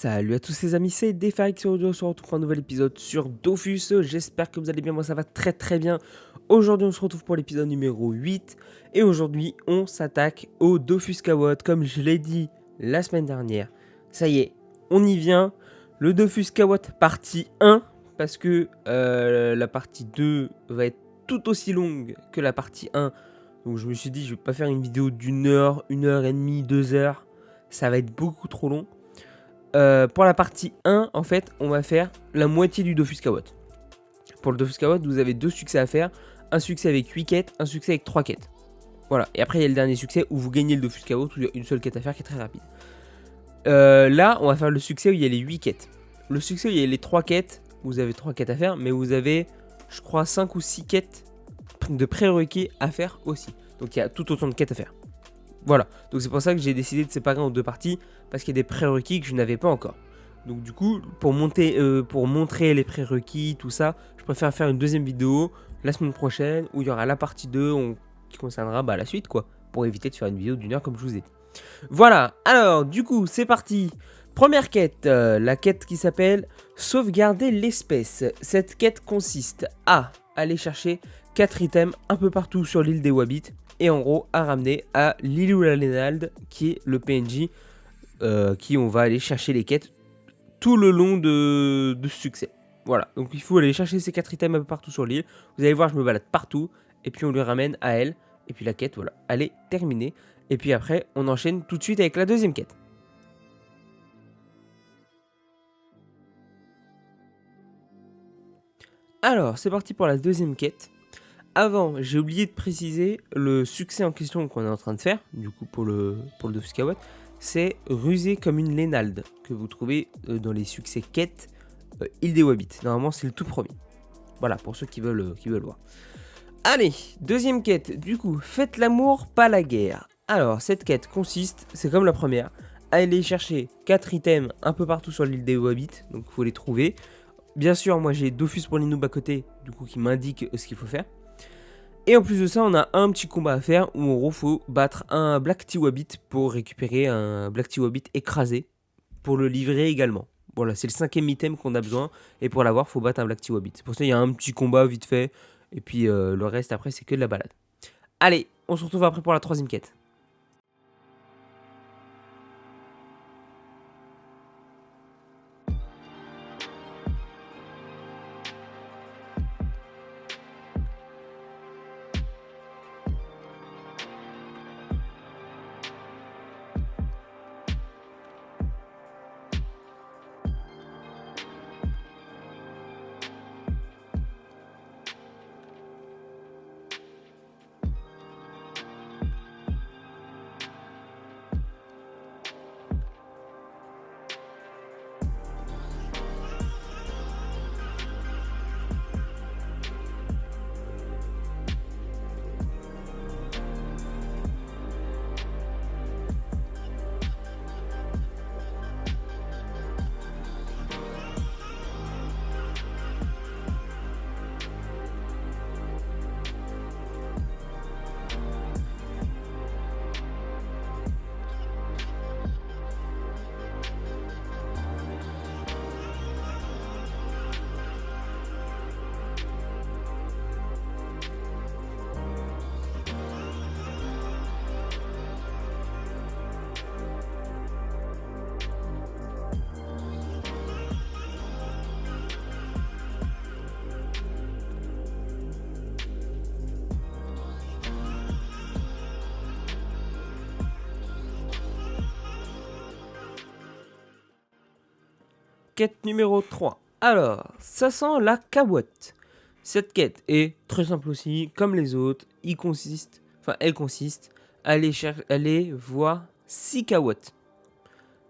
Salut à tous les amis, c'est Defarix Audio, on se retrouve pour un nouvel épisode sur Dofus. J'espère que vous allez bien, moi ça va très bien. Aujourd'hui on se retrouve pour l'épisode numéro 8 et aujourd'hui on s'attaque au Dofus Kawot comme je l'ai dit la semaine dernière. Ça y est, on y vient, le Dofus Kawot partie 1 parce que la partie 2 va être tout aussi longue que la partie 1. Donc je me suis dit je vais pas faire une vidéo d'une heure, 1h30, 2 heures, ça va être beaucoup trop long. Pour la partie 1, en fait, on va faire la moitié du Dofus Kawot. Pour le Dofus Kawot, vous avez 2 succès à faire. Un succès avec 8 quêtes, un succès avec 3 quêtes. Voilà, et après il y a le dernier succès où vous gagnez le Dofus Kawot, où il y a une seule quête à faire qui est très rapide. Là, on va faire le succès où il y a les 8 quêtes. Le succès où il y a les 3 quêtes, vous avez 3 quêtes à faire, mais vous avez, je crois, 5 ou 6 quêtes de prérequis à faire aussi. Donc il y a tout autant de quêtes à faire. Voilà, donc c'est pour ça que j'ai décidé de séparer en 2 parties, parce qu'il y a des prérequis que je n'avais pas encore. Donc du coup, pour montrer les prérequis, tout ça, je préfère faire une deuxième vidéo la semaine prochaine, où il y aura la partie 2 qui concernera la suite, quoi, pour éviter de faire une vidéo d'1 heure comme je vous ai dit. Voilà, alors du coup, c'est parti. Première quête, la quête qui s'appelle sauvegarder l'espèce. Cette quête consiste à aller chercher 4 items un peu partout sur l'île des Wabbits, et en gros à ramener à Lilou Lalenald, qui est le PNJ qui on va aller chercher les quêtes tout le long de ce succès. Voilà, donc il faut aller chercher ces 4 items un peu partout sur l'île. Vous allez voir, je me balade partout, et puis on lui ramène à elle, et puis la quête, voilà, elle est terminée. Et puis après, on enchaîne tout de suite avec la deuxième quête. Alors, c'est parti pour la deuxième quête. Avant, j'ai oublié de préciser le succès en question qu'on est en train de faire, du coup pour le Dofus Kawot, c'est rusé comme une Lénalde, que vous trouvez dans les succès quêtes île des Wabbits. Normalement, c'est le tout premier. Voilà, pour ceux qui veulent voir. Allez, deuxième quête, du coup, faites l'amour, pas la guerre. Alors, cette quête consiste, c'est comme la première, à aller chercher 4 items un peu partout sur l'île des Wabbits, donc il faut les trouver. Bien sûr, moi j'ai Dofus pour les noobs à côté, du coup, qui m'indique ce qu'il faut faire. Et en plus de ça, on a un petit combat à faire où en gros, faut battre un Black Tea Wabbit pour récupérer un Black Tea Wabbit écrasé pour le livrer également. Voilà, c'est le 5e item qu'on a besoin et pour l'avoir, faut battre un Black Tea Wabbit. C'est pour ça qu'il y a un petit combat vite fait et puis le reste après, c'est que de la balade. Allez, on se retrouve après pour la troisième quête. Quête numéro 3. Alors, ça sent la cabotte. Cette quête est très simple aussi, comme les autres. Elle consiste à aller voir 6 cawottes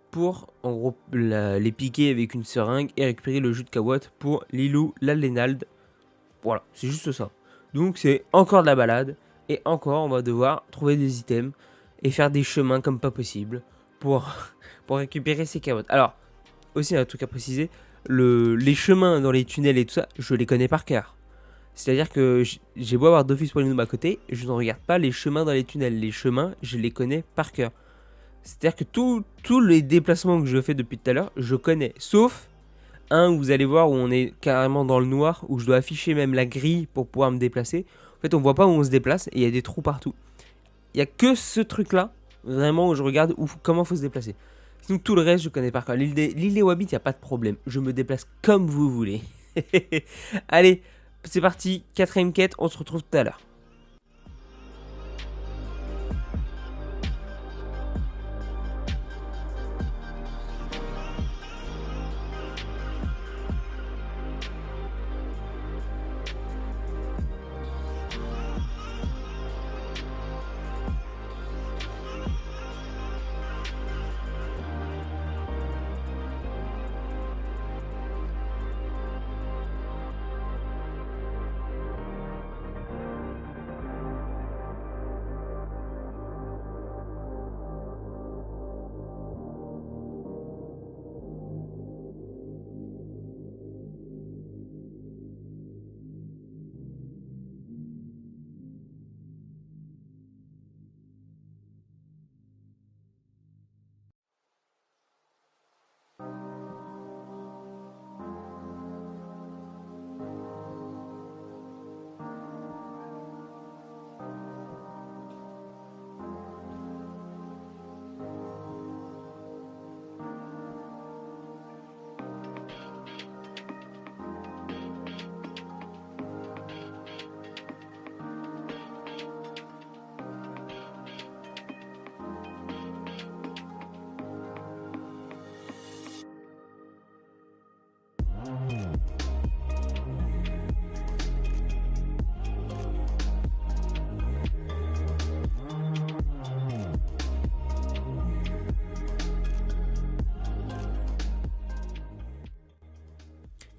pour, en gros, les piquer avec une seringue et récupérer le jus de cawotte pour Lilou Lalenald. Voilà, c'est juste ça. Donc c'est encore de la balade et encore on va devoir trouver des items et faire des chemins comme pas possible pour récupérer ces cawottes. Alors, aussi un truc à préciser, les chemins dans les tunnels et tout ça, je les connais par cœur. C'est-à-dire que j'ai beau avoir Dofus pour les noobs à côté, je ne regarde pas les chemins dans les tunnels. Les chemins, je les connais par cœur. C'est-à-dire que tous les déplacements que je fais depuis tout à l'heure, je connais. Sauf un où vous allez voir où on est carrément dans le noir, où je dois afficher même la grille pour pouvoir me déplacer. En fait, on voit pas où on se déplace et il y a des trous partout. Il y a que ce truc-là, vraiment, où je regarde comment faut se déplacer. Sinon, tout le reste, je connais par cœur. L'île des Wabbits, il n'y a pas de problème. Je me déplace comme vous voulez. Allez, c'est parti. 4ème quête, on se retrouve tout à l'heure.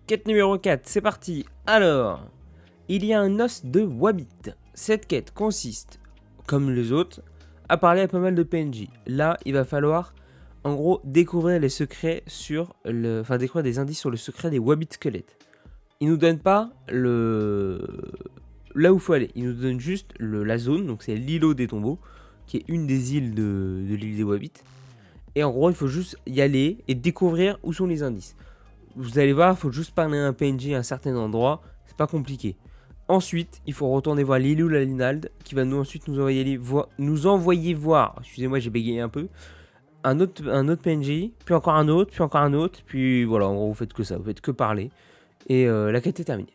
Quête numéro 4, c'est parti. Alors, il y a un os de Wabbit. Cette quête consiste, comme les autres, à parler à pas mal de PNJ. Là, il va falloir, en gros, découvrir les secrets sur le... Enfin, découvrir des indices sur le secret des Wabbit squelettes. Il nous donne pas le... Là où il faut aller. Il nous donne juste la zone, donc c'est l'îlot des tombeaux, qui est une des îles de l'île des Wabbit. Et en gros, il faut juste y aller et découvrir où sont les indices. Vous allez voir, il faut juste parler à un PNJ à un certain endroit, c'est pas compliqué. Ensuite, il faut retourner voir Lilou la Linald, qui va ensuite nous envoyer voir, excusez-moi j'ai bégayé un peu, un autre PNJ, puis encore un autre, puis encore un autre, puis voilà, en gros vous faites que ça, vous faites que parler, et la quête est terminée.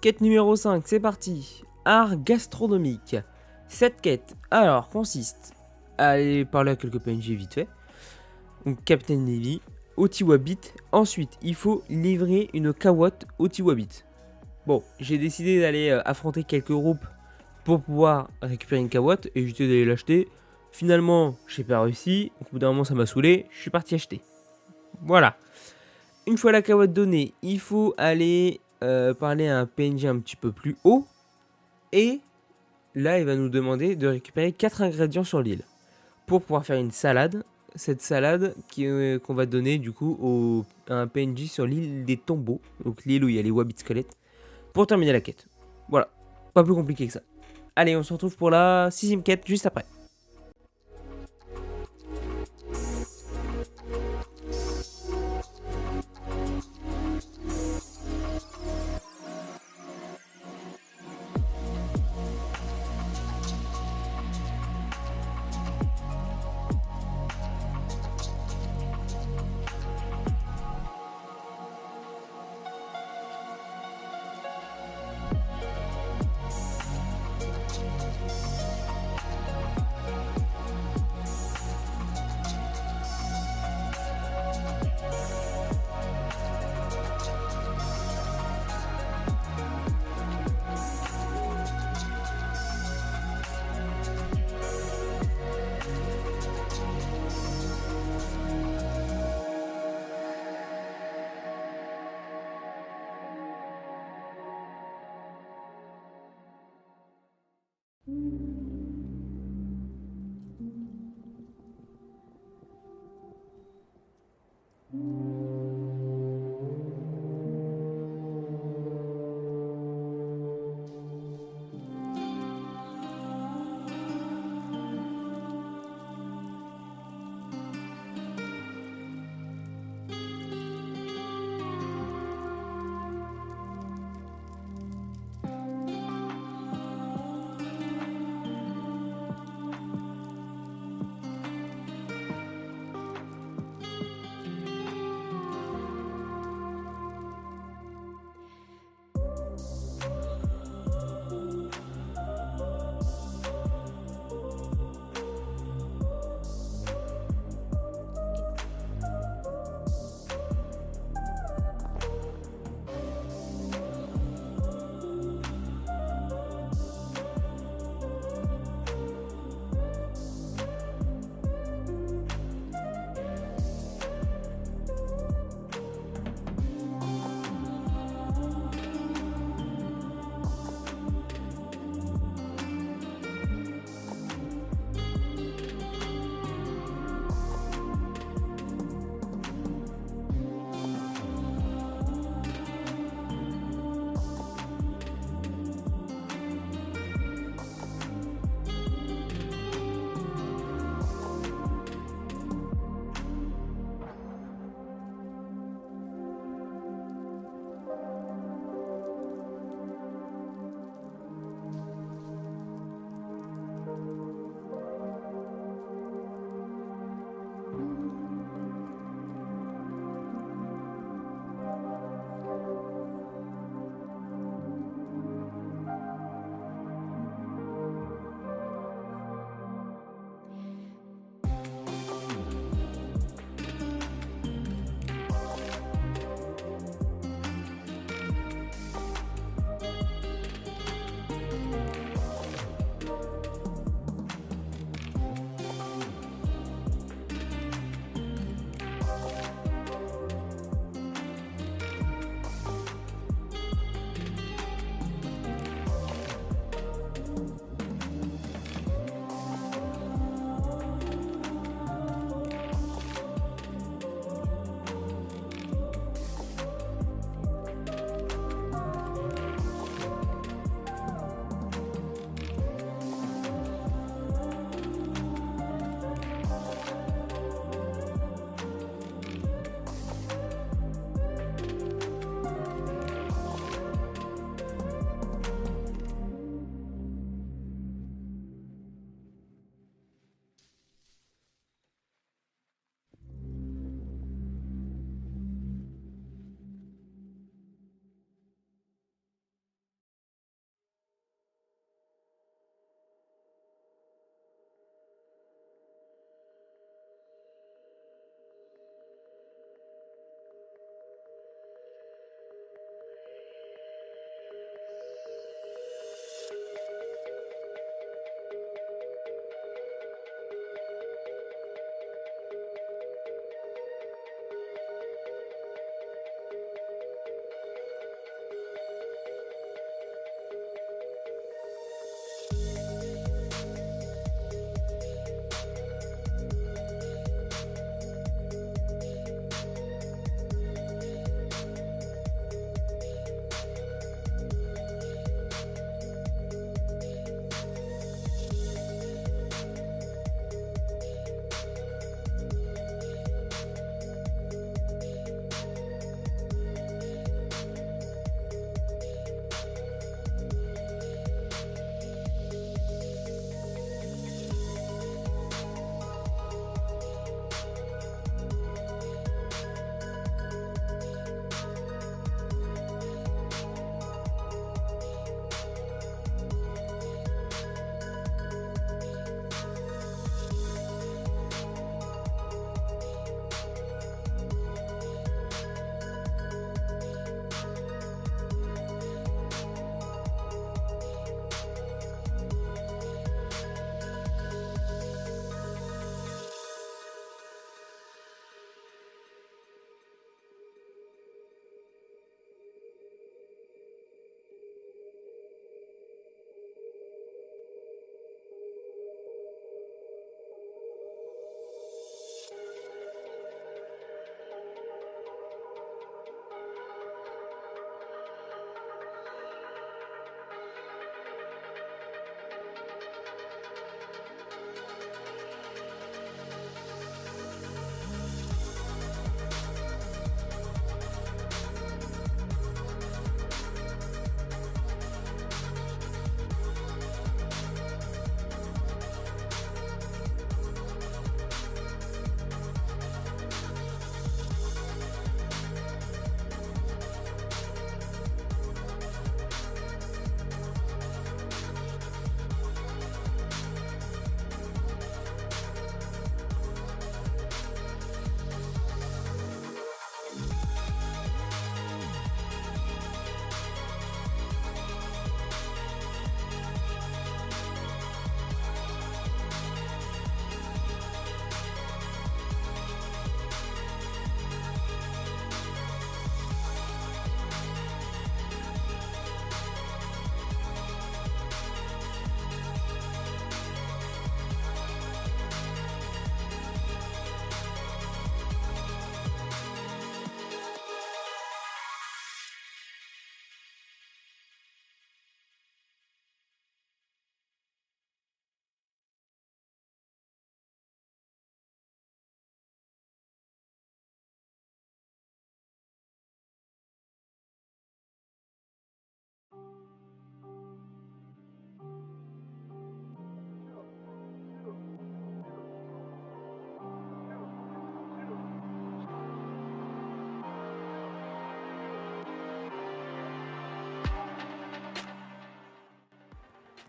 Quête numéro 5, c'est parti. Art gastronomique. Cette quête, alors, consiste à aller parler à quelques PNJ vite fait. Donc, Captain Navy, au Tiwabit. Ensuite, il faut livrer une kawotte au Tiwabit. Bon, j'ai décidé d'aller affronter quelques groupes pour pouvoir récupérer une kawotte et j'étais d'aller l'acheter. Finalement, j'ai pas réussi. Donc, au bout d'un moment, ça m'a saoulé. Je suis parti acheter. Voilà. Une fois la kawotte donnée, il faut aller parler à un PNJ un petit peu plus haut. Et là, il va nous demander de récupérer 4 ingrédients sur l'île pour pouvoir faire une salade. Cette salade qu'on va donner du coup à un PNJ sur l'île des tombeaux, donc l'île où il y a les Wabbit squelettes, pour terminer la quête. Voilà, pas plus compliqué que ça. Allez, on se retrouve pour la 6ème quête juste après.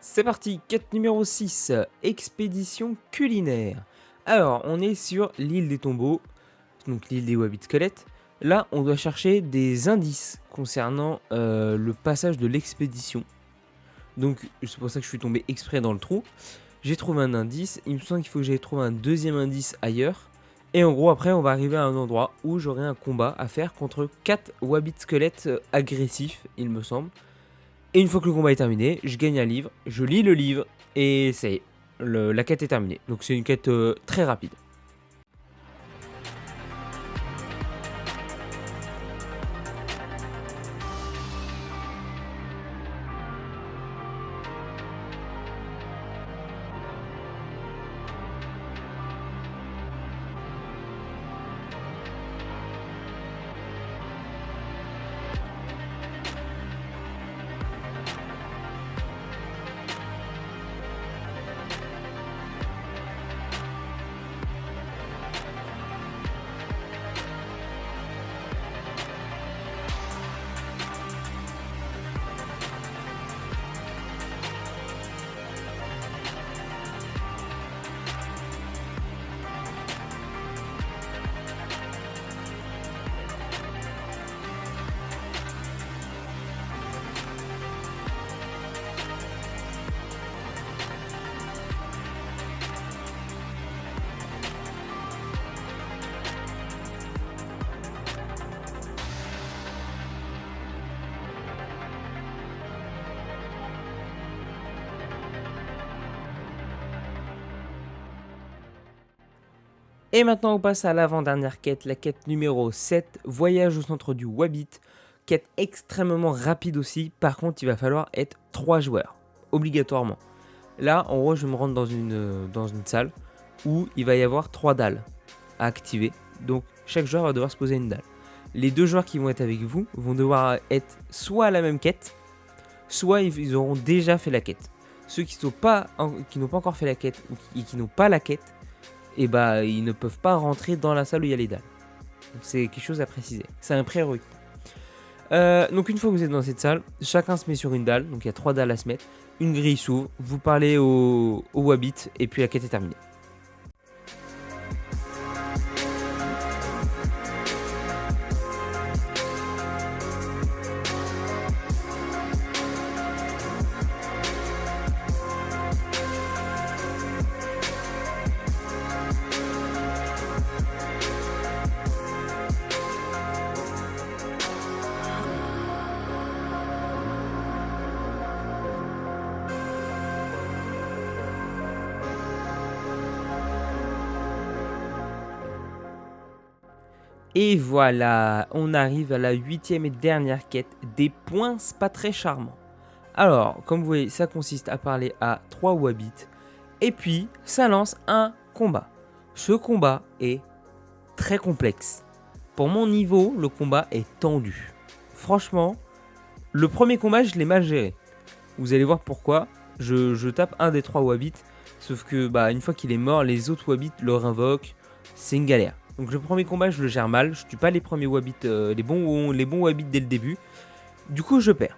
C'est parti, quête numéro 6, expédition culinaire. Alors, on est sur l'île des tombeaux, donc l'île des Wabbit squelettes. Là, on doit chercher des indices concernant le passage de l'expédition. Donc, c'est pour ça que je suis tombé exprès dans le trou. J'ai trouvé un indice, il me semble qu'il faut que j'aille trouver un deuxième indice ailleurs. Et en gros, après, on va arriver à un endroit où j'aurai un combat à faire contre 4 Wabbit squelettes agressifs, il me semble. Et une fois que le combat est terminé, je gagne un livre, je lis le livre, et ça y est, la quête est terminée. Donc c'est une quête très rapide. Et maintenant on passe à l'avant-dernière quête, la quête numéro 7, voyage au centre du Wabbit. Quête extrêmement rapide aussi, par contre il va falloir être 3 joueurs, obligatoirement. Là en gros je me rends dans une salle où il va y avoir 3 dalles à activer. Donc chaque joueur va devoir se poser une dalle. Les 2 joueurs qui vont être avec vous vont devoir être soit à la même quête, soit ils auront déjà fait la quête. Ceux qui n'ont pas encore fait la quête ou qui n'ont pas la quête, et bah ils ne peuvent pas rentrer dans la salle où il y a les dalles. Donc c'est quelque chose à préciser. C'est un prérequis. Donc une fois que vous êtes dans cette salle, chacun se met sur une dalle. Donc il y a 3 dalles à se mettre. Une grille s'ouvre. Vous parlez au Wabbit et puis la quête est terminée. Et voilà, on arrive à la 8e et dernière quête, des points pas très charmants. Alors, comme vous voyez, ça consiste à parler à 3 Wabbits, et puis ça lance un combat. Ce combat est très complexe. Pour mon niveau, le combat est tendu. Franchement, le premier combat, je l'ai mal géré. Vous allez voir pourquoi. Je tape un des 3 Wabbits, sauf que une fois qu'il est mort, les autres Wabbits le réinvoquent. C'est une galère. Donc le premier combat, je le gère mal. Je tue pas les premiers Wabbits, les bons Wabbits dès le début. Du coup, je perds.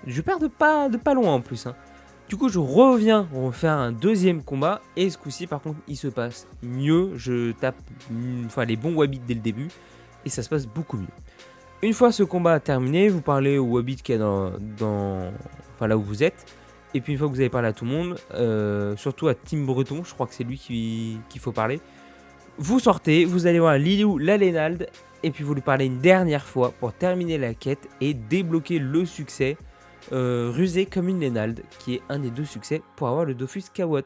Je perds de pas loin en plus. Du coup, je reviens refaire un deuxième combat. Et ce coup-ci, par contre, il se passe mieux. Je tape les bons Wabbits dès le début. Et ça se passe beaucoup mieux. Une fois ce combat terminé, vous parlez au Wabbit qui est là où vous êtes. Et puis une fois que vous avez parlé à tout le monde, surtout à Tim Breton, je crois que c'est lui qu'il faut parler. Vous sortez, vous allez voir Lilou Lalénald, et puis vous lui parlez une dernière fois pour terminer la quête et débloquer le succès rusé comme une Lénald, qui est un des 2 succès pour avoir le Dofus Kawot.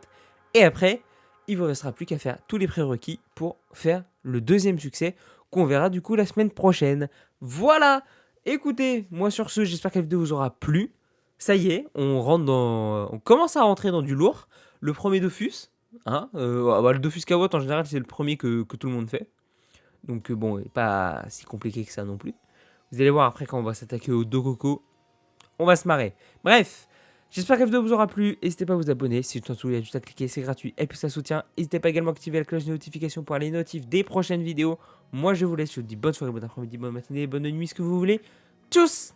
Et après, il vous restera plus qu'à faire tous les prérequis pour faire le 2e succès, qu'on verra du coup la semaine prochaine. Voilà. Écoutez, moi sur ce, j'espère que la vidéo vous aura plu. Ça y est, on commence à rentrer dans du lourd. Le premier Dofus, le Dofus Kawot en général c'est le premier que tout le monde fait. Donc bon, pas si compliqué que ça non plus. Vous allez voir après quand on va s'attaquer au Dokoko, on va se marrer. Bref, j'espère que la vidéo vous aura plu. N'hésitez pas à vous abonner. Si vous voulez, juste à cliquer, c'est gratuit. Et puis ça soutient. N'hésitez pas également à activer la cloche de notification pour aller notifier des prochaines vidéos. Moi je vous laisse. Je vous dis bonne soirée, bon après-midi, bonne matinée, bonne nuit, ce que vous voulez. Tchuss!